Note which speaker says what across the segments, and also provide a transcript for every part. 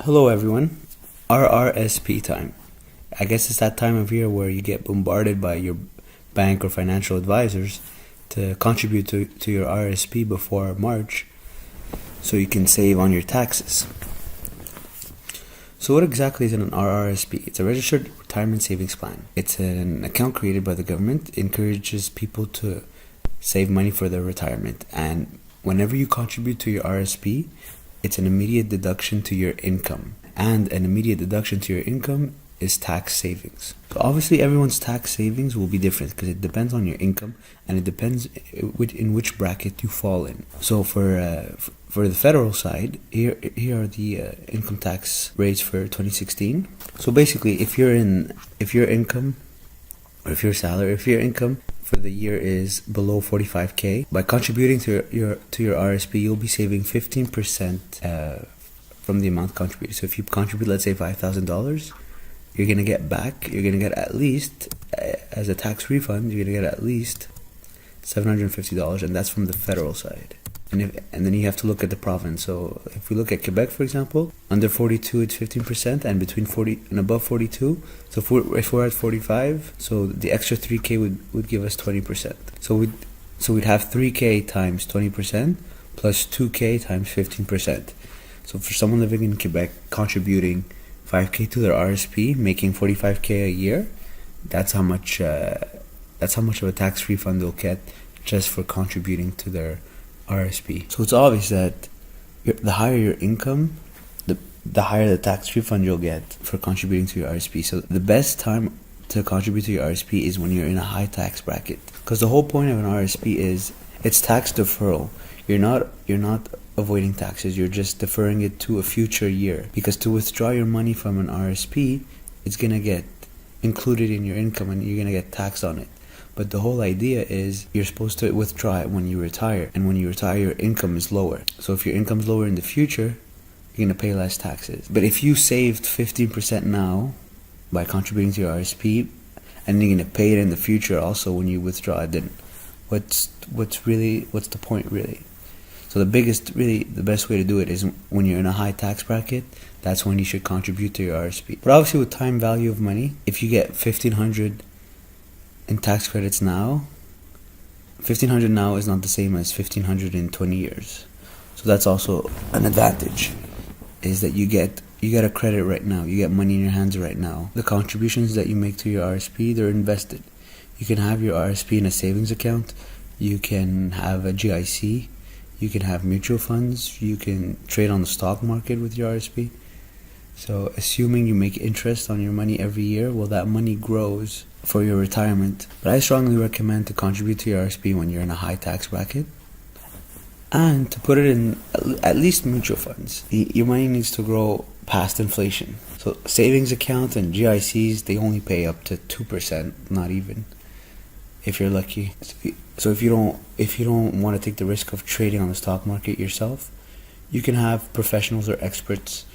Speaker 1: Hello everyone, RRSP time. I guess it's that time of year where you get bombarded by your bank or financial advisors to contribute to your RRSP before March so you can save on your taxes. So what exactly is an RRSP? It's a registered retirement savings plan. It's an account created by the government. It encourages people to save money for their retirement, and whenever you contribute to your RRSP, it's an immediate deduction to your income, and an immediate deduction to your income is tax savings. So obviously everyone's tax savings will be different because it depends on your income and it depends in which bracket you fall in. So for the federal side, here are the income tax rates for 2016. So basically, if your income for the year is below 45K, by contributing to your RSP, you'll be saving 15% from the amount contributed. So if you contribute, let's say $5,000, you're gonna get at least, as a tax refund, you're gonna get at least $750, and that's from the federal side. And then you have to look at the province. So if we look at Quebec, for example, under 42 it's 15%, and between 40 and above 42. So if we're at 45, so the extra 3K would give us 20%. So we'd have 3K times 20% plus 2K times 15%. So for someone living in Quebec contributing 5K to their RSP, making 45K a year, that's how much of a tax refund they'll get just for contributing to their RSP. So it's obvious that the higher your income, the higher the tax refund you'll get for contributing to your RSP. So the best time to contribute to your RSP is when you're in a high tax bracket, because the whole point of an RSP is it's tax deferral. You're not avoiding taxes, you're just deferring it to a future year, because to withdraw your money from an RSP, it's gonna get included in your income and you're gonna get taxed on it. But the whole idea is you're supposed to withdraw it when you retire, and when you retire your income is lower. So if your income's lower in the future, you're gonna pay less taxes. But if you saved 15% now by contributing to your RSP, and you're gonna pay it in the future also when you withdraw it, then what's the point really? So the best way to do it is when you're in a high tax bracket. That's when you should contribute to your RSP. But obviously with time value of money, if you get $1,500 in tax credits now, $1,500 now is not the same as $1,500 in 20 years. So that's also an advantage, is that you get a credit right now. You get money in your hands right now. The contributions that you make to your RSP, they're invested. You can have your RSP in a savings account. You can have a GIC. You can have mutual funds. You can trade on the stock market with your RSP. So assuming you make interest on your money every year, well, that money grows for your retirement. But I strongly recommend to contribute to your RSP when you're in a high tax bracket, and to put it in at least mutual funds. Your money needs to grow past inflation. So savings account and GICs, they only pay up to 2%, not even, if you're lucky. So if you don't want to take the risk of trading on the stock market yourself, you can have professionals or experts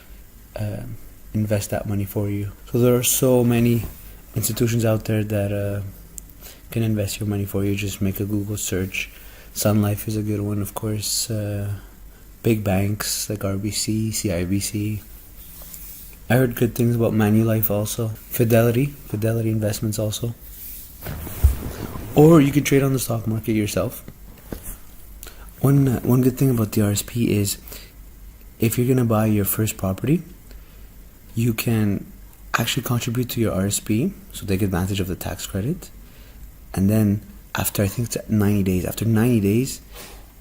Speaker 1: invest that money for you. So there are so many institutions out there that can invest your money for you. Just make a Google search. Sun Life is a good one, of course. Big banks like RBC, CIBC. I heard good things about Manulife also. Fidelity Investments also. Or you can trade on the stock market yourself. One good thing about the RSP is if you're gonna buy your first property, you can actually contribute to your RSP, so take advantage of the tax credit, and then after 90 days,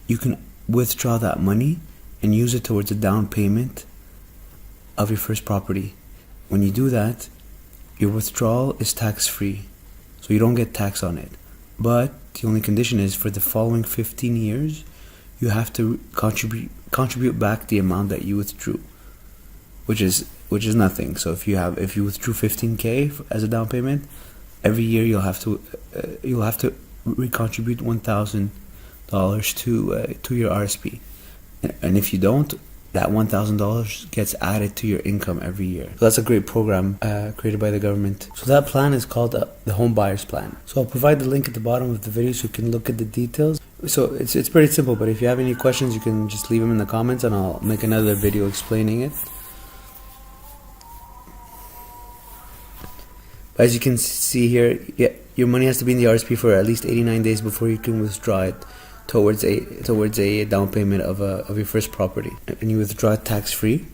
Speaker 1: you can withdraw that money and use it towards a down payment of your first property. When you do that, your withdrawal is tax free, so you don't get taxed on it. But the only condition is for the following 15 years, you have to contribute back the amount that you withdrew, which is nothing. So if you withdrew 15K as a down payment, every year you'll have to recontribute $1,000 to your RSP, and if you don't, that $1,000 gets added to your income every year. So that's a great program created by the government. So that plan is called the Home Buyers Plan. So I'll provide the link at the bottom of the video so you can look at the details. So it's pretty simple, but if you have any questions, you can just leave them in the comments and I'll make another video explaining it. But as you can see here, yeah, your money has to be in the RSP for at least 89 days before you can withdraw it towards a down payment of your first property. And you withdraw it tax-free,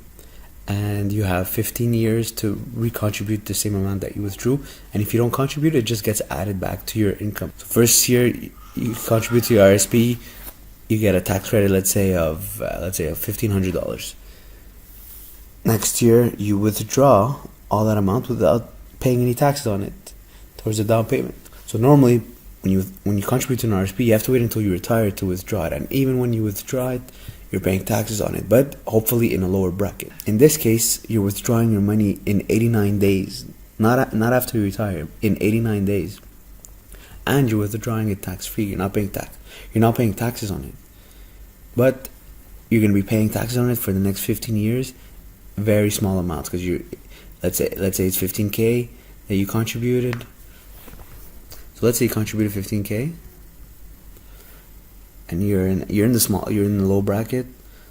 Speaker 1: and you have 15 years to recontribute the same amount that you withdrew. And if you don't contribute, it just gets added back to your income. So first year you contribute to your RSP, you get a tax credit, let's say of $1,500. Next year you withdraw all that amount without paying any taxes on it towards the down payment. So normally when you contribute to an RSP, you have to wait until you retire to withdraw it, and even when you withdraw it, you're paying taxes on it, but hopefully in a lower bracket. In this case, you're withdrawing your money in 89 days, not after you retire, in 89 days, and you're withdrawing it tax-free. You're not paying taxes on it, but you're going to be paying taxes on it for the next 15 years, very small amounts, because let's say it's 15K that you contributed. So let's say you contributed 15K, and you're in the low bracket.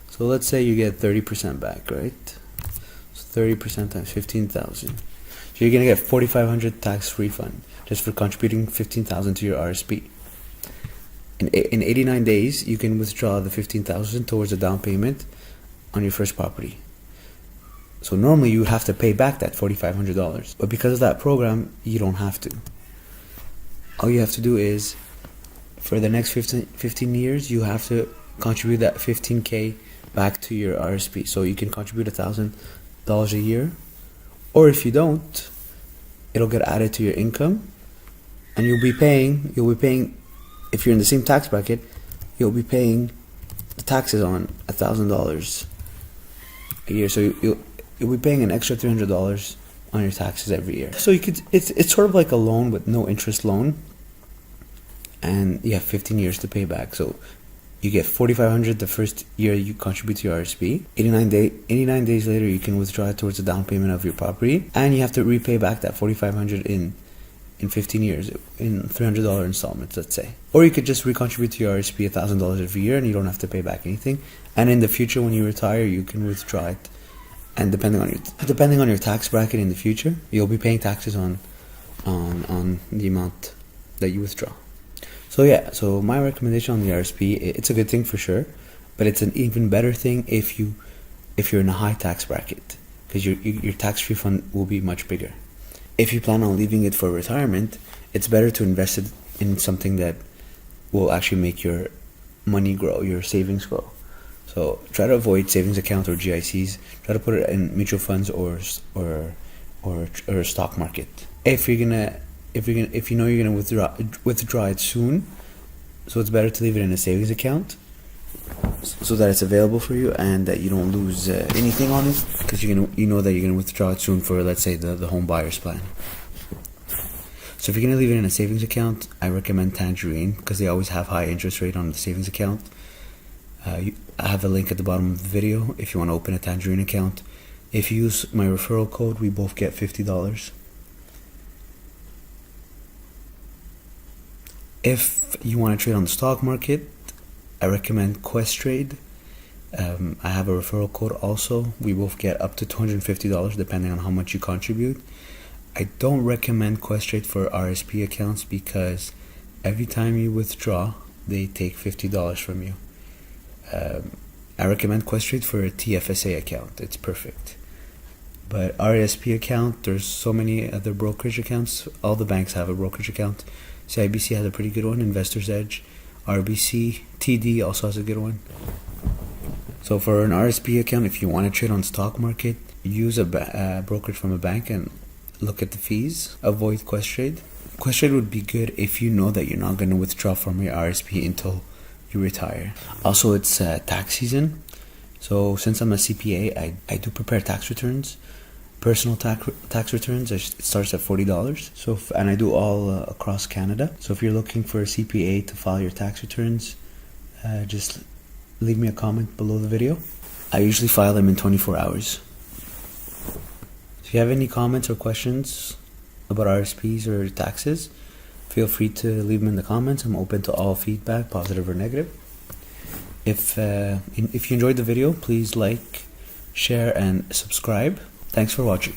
Speaker 1: So let's say you get 30% back, right? So 30% times 15,000. So you're gonna get 4,500 tax refund just for contributing 15,000 to your RSP. In 89 days, you can withdraw the 15,000 towards a down payment on your first property. So normally you would have to pay back that $4,500, but because of that program, you don't have to. All you have to do is, for the next 15 years, you have to contribute that 15K back to your RSP. So you can contribute $1,000 a year, or if you don't, it'll get added to your income, and you'll be paying, if you're in the same tax bracket, you'll be paying the taxes on $1,000 a year. So you'll be paying an extra $300 on your taxes every year. So it's sort of like a loan with no interest loan, and you have 15 years to pay back. So you get $4,500 the first year you contribute to your RSP. 89 days later, you can withdraw it towards the down payment of your property, and you have to repay back that $4,500 in 15 years in $300 installments, let's say. Or you could just recontribute to your RSP $1,000 every year, and you don't have to pay back anything. And in the future, when you retire, you can withdraw it. And depending on your tax bracket in the future, you'll be paying taxes on the amount that you withdraw. So yeah, so my recommendation on the RSP, it's a good thing for sure, but it's an even better thing if you're in a high tax bracket, because your tax refund will be much bigger. If you plan on leaving it for retirement, it's better to invest it in something that will actually make your money grow, your savings grow. So try to avoid savings account or GICs. Try to put it in mutual funds or stock market. If you know you're gonna withdraw it soon, so it's better to leave it in a savings account so that it's available for you and that you don't lose anything on it, because you know that you're gonna withdraw it soon for, let's say, the home buyer's plan. So if you're gonna leave it in a savings account, I recommend Tangerine, because they always have high interest rate on the savings account. I have a link at the bottom of the video if you want to open a Tangerine account. If you use my referral code, we both get $50. If you want to trade on the stock market, I recommend Questrade. I have a referral code also. We both get up to $250 depending on how much you contribute. I don't recommend Questrade for RSP accounts because every time you withdraw, they take $50 from you. I recommend Questrade for a TFSA account. It's perfect. But RRSP account, there's so many other brokerage accounts. All the banks have a brokerage account. CIBC has a pretty good one. Investor's Edge, RBC, TD also has a good one. So for an RSP account, if you want to trade on stock market, use a brokerage from a bank and look at the fees. Avoid Questrade. Questrade would be good if you know that you're not going to withdraw from your RSP until you retire. Also, it's tax season, so since I'm a CPA, I do prepare tax returns, personal tax returns. It starts at $40. So and I do all across Canada. So if you're looking for a CPA to file your tax returns, just leave me a comment below the video. I usually file them in 24 hours. If you have any comments or questions about RSPs or taxes, feel free to leave them in the comments. I'm open to all feedback, positive or negative. If you enjoyed the video, please like, share, and subscribe. Thanks for watching.